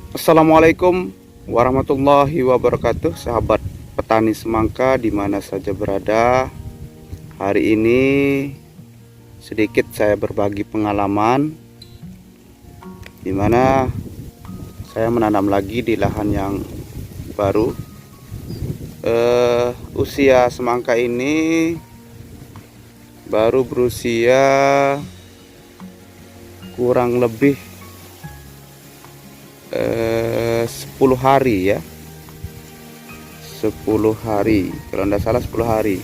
Assalamualaikum warahmatullahi wabarakatuh, sahabat petani semangka di mana saja berada. Hari ini sedikit saya berbagi pengalaman di mana saya menanam lagi di lahan yang baru. Usia semangka ini baru berusia kurang lebih 10 hari ya, 10 hari kalau tidak salah, 10 hari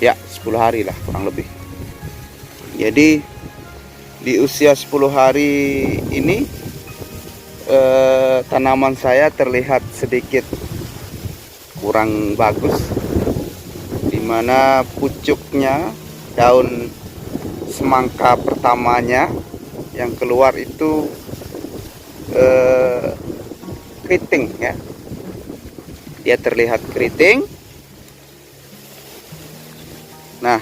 ya, 10 hari lah kurang lebih. Jadi di usia 10 hari ini tanaman saya terlihat sedikit kurang bagus, dimana pucuknya, daun semangka pertamanya yang keluar itu keriting ya, dia terlihat keriting. Nah,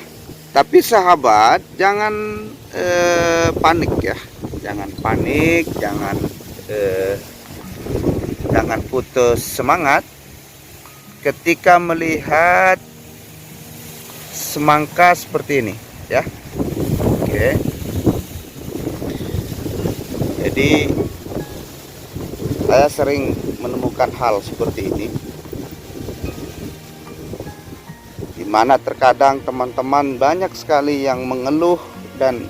tapi sahabat jangan panik ya, jangan panik, jangan putus semangat ketika melihat semangka seperti ini ya. Oke. Jadi saya sering menemukan hal seperti ini, di mana terkadang teman-teman banyak sekali yang mengeluh dan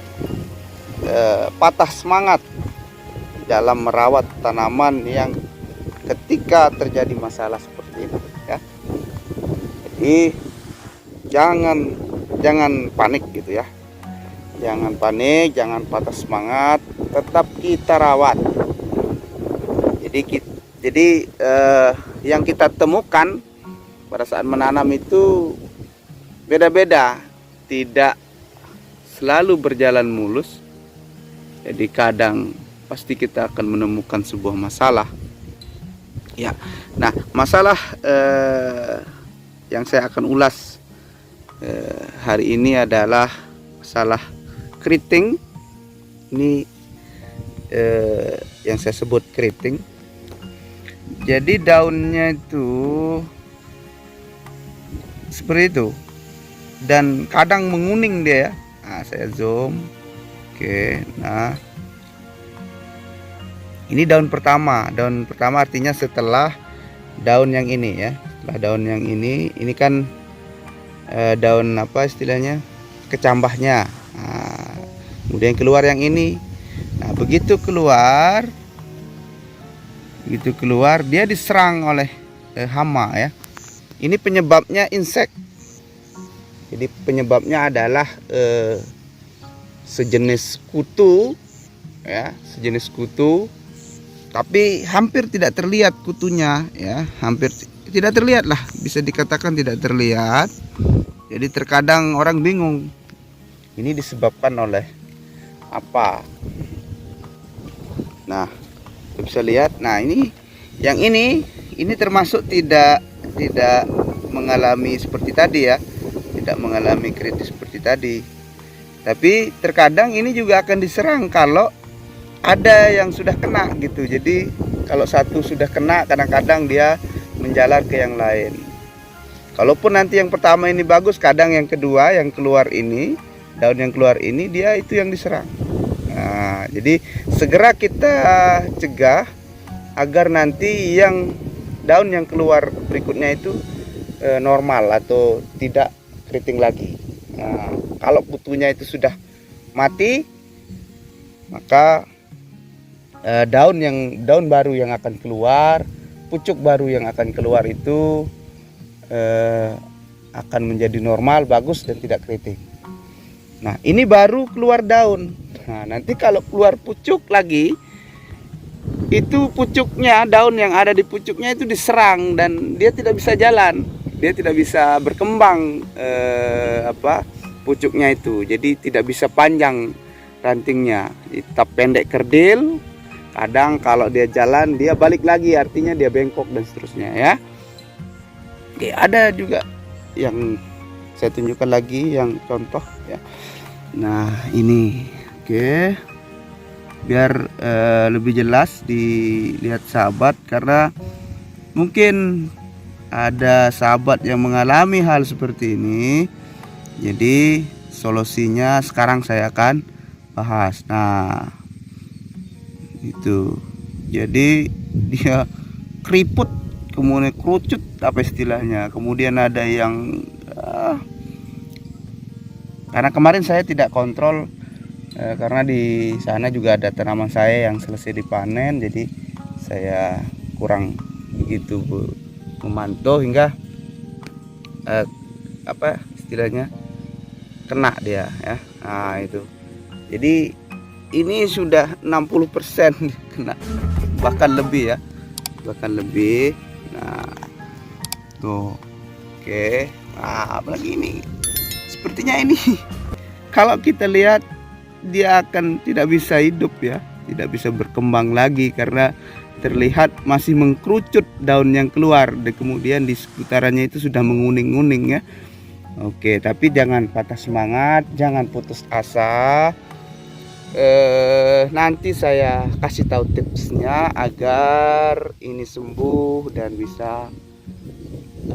patah semangat dalam merawat tanaman yang ketika terjadi masalah seperti ini ya. Jadi jangan panik gitu ya. Jangan panik, jangan patah semangat, tetap kita rawat. Jadi yang kita temukan pada saat menanam itu beda-beda, tidak selalu berjalan mulus. Jadi kadang pasti kita akan menemukan sebuah masalah. Ya, nah masalah yang saya akan ulas hari ini adalah masalah keriting. Ini yang saya sebut keriting. Jadi daunnya itu seperti itu dan kadang menguning dia ya. Nah, saya zoom. Oke, nah ini daun pertama. Daun pertama artinya setelah daun yang ini ya. Setelah daun yang ini kan daun apa istilahnya, kecambahnya. Nah, kemudian keluar yang ini. Nah, begitu keluar dia diserang oleh hama ya. Ini penyebabnya insek. Jadi penyebabnya adalah sejenis kutu ya, sejenis kutu. Tapi hampir tidak terlihat kutunya ya, hampir tidak terlihat lah, bisa dikatakan tidak terlihat. Jadi terkadang orang bingung, ini disebabkan oleh apa. Nah, bisa lihat. Nah, ini yang ini termasuk tidak mengalami seperti tadi ya, tidak mengalami kritis seperti tadi. Tapi terkadang ini juga akan diserang kalau ada yang sudah kena gitu. Jadi kalau satu sudah kena, kadang-kadang dia menjalar ke yang lain. Kalaupun nanti yang pertama ini bagus, kadang yang kedua yang keluar ini, daun yang keluar ini, dia itu yang diserang. Nah, jadi segera kita cegah agar nanti yang daun yang keluar berikutnya itu normal atau tidak keriting lagi. Nah, kalau kutunya itu sudah mati, maka daun baru yang akan keluar, pucuk baru yang akan keluar itu akan menjadi normal, bagus dan tidak keriting. Nah, ini baru keluar daun. Nah, nanti kalau keluar pucuk lagi, itu pucuknya, daun yang ada di pucuknya itu diserang dan dia tidak bisa jalan, dia tidak bisa berkembang pucuknya itu. Jadi tidak bisa panjang rantingnya, tetap pendek kerdil. Kadang kalau dia jalan dia balik lagi, artinya dia bengkok dan seterusnya ya. Oke, ada juga yang saya tunjukkan lagi yang contoh ya. Nah, ini oke. biar lebih jelas dilihat sahabat, karena mungkin ada sahabat yang mengalami hal seperti ini. Jadi solusinya sekarang saya akan bahas. Nah, itu jadi dia keriput, kemudian kerucut apa istilahnya, kemudian ada yang karena kemarin saya tidak kontrol, karena di sana juga ada tanaman saya yang selesai dipanen, jadi saya kurang begitu memantau hingga apa istilahnya kena dia ya. Nah itu, jadi ini sudah 60% kena, bahkan lebih ya, bahkan lebih. Nah tuh, oke. Nah, apalagi ini sepertinya ini kalau kita lihat dia akan tidak bisa hidup ya, tidak bisa berkembang lagi karena terlihat masih mengkerucut daun yang keluar, dan kemudian di seputarannya itu sudah menguning-nguning ya. Oke, tapi jangan patah semangat, jangan putus asa. Nanti saya kasih tahu tipsnya agar ini sembuh dan bisa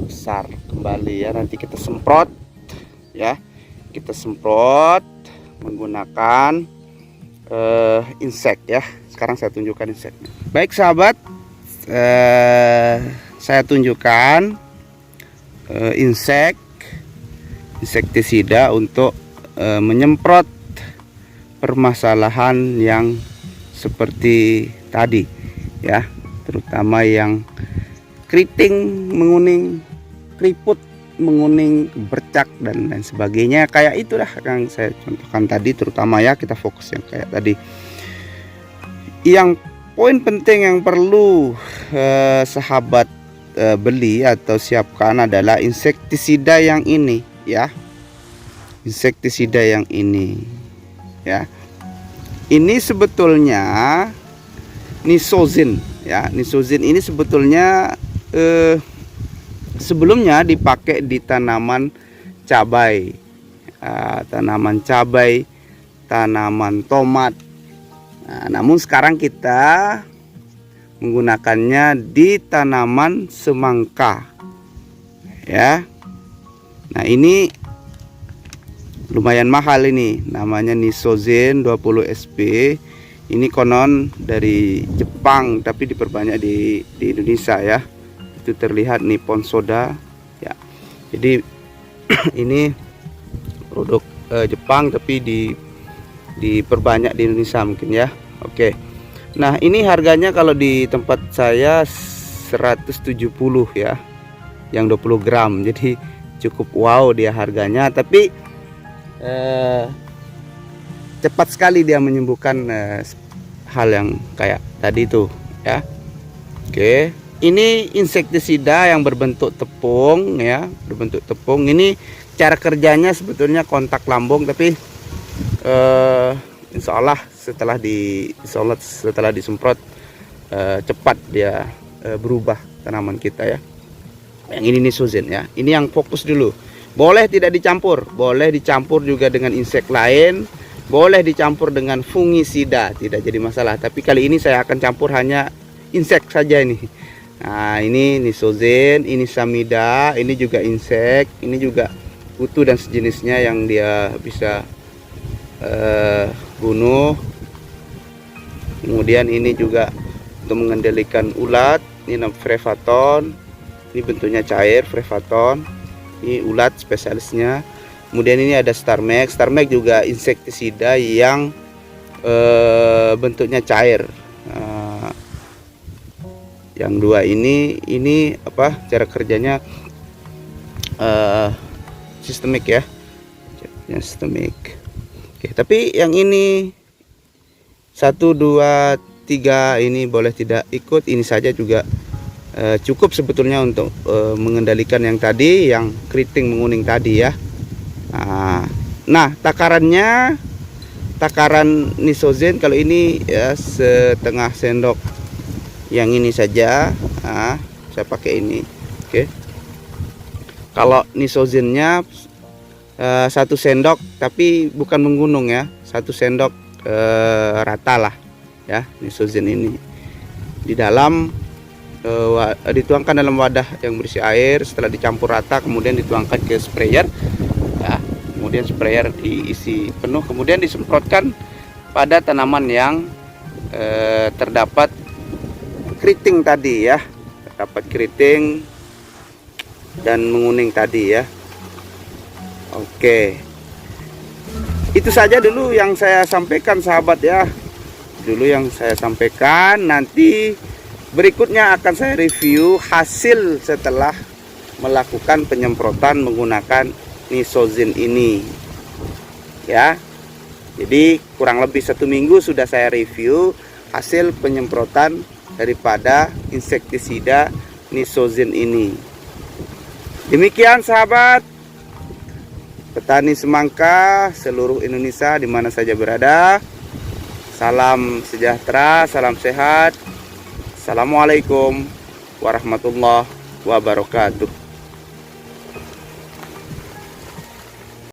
besar kembali ya. Nanti kita semprot ya, kita semprot menggunakan insek ya. Sekarang saya tunjukkan inseknya. Baik sahabat, saya tunjukkan insektisida untuk menyemprot permasalahan yang seperti tadi ya, terutama yang keriting menguning, keriput menguning, bercak dan lain sebagainya. Kayak itulah yang saya contohkan tadi, terutama ya kita fokus yang kayak tadi. Yang poin penting yang perlu sahabat beli atau siapkan adalah insektisida yang ini ya, insektisida yang ini ya. Ini sebetulnya Nisozin ya. Nisozin ini sebetulnya sebelumnya dipakai di tanaman cabai, tanaman tomat. Nah, namun sekarang kita menggunakannya di tanaman semangka ya. Nah ini lumayan mahal, ini namanya Nisozin 20 SP. Ini konon dari Jepang tapi diperbanyak di Indonesia ya. Itu terlihat Nippon Soda ya. Jadi ini produk Jepang tapi diperbanyak di Indonesia mungkin ya. Oke. Nah ini harganya kalau di tempat saya 170 ya, yang 20 gram. Jadi cukup wow dia harganya, tapi cepat sekali dia menyembuhkan hal yang kayak tadi itu ya. Oke, ini insektisida yang berbentuk tepung ya, berbentuk tepung. Ini cara kerjanya sebetulnya kontak lambung, tapi insya Allah setelah disemprot cepat dia berubah tanaman kita ya. Yang ini Nisozin ya, ini yang fokus dulu. Boleh tidak dicampur, boleh dicampur juga dengan insek lain, boleh dicampur dengan fungisida, tidak jadi masalah. Tapi kali ini saya akan campur hanya insek saja ini. Nah ini Nisozin, ini Samida, ini juga insek, ini juga kutu dan sejenisnya yang dia bisa bunuh. Kemudian ini juga untuk mengendalikan ulat, ini Frevaton, ini bentuknya cair Frevaton. Ini ulat spesialisnya. Kemudian ini ada Starmax. Starmax juga insektisida yang bentuknya cair. Yang dua ini apa cara kerjanya sistemik ya, sistemik. Oke, tapi yang ini 1, 2, 3 ini boleh tidak ikut. Ini saja juga cukup sebetulnya untuk mengendalikan yang tadi, yang keriting menguning tadi ya. Nah takarannya, takaran Nisozin kalau ini ya setengah sendok yang ini saja. Saya pakai ini. Oke, kalau Nisozinnya 1 sendok tapi bukan menggunung ya, 1 sendok rata lah ya, nitrogen ini. Di dalam dituangkan dalam wadah yang berisi air, setelah dicampur rata kemudian dituangkan ke sprayer ya. Kemudian sprayer diisi penuh, kemudian disemprotkan pada tanaman yang terdapat keriting tadi ya, terdapat keriting dan menguning tadi ya. Oke, itu saja dulu yang saya sampaikan sahabat ya, dulu yang saya sampaikan. Nanti berikutnya akan saya review hasil setelah melakukan penyemprotan menggunakan nitrogen ini ya. Jadi kurang lebih 1 minggu sudah saya review hasil penyemprotan daripada insektisida nitrogen ini. Demikian sahabat petani semangka seluruh Indonesia di mana saja berada. Salam sejahtera, salam sehat. Assalamualaikum warahmatullahi wabarakatuh.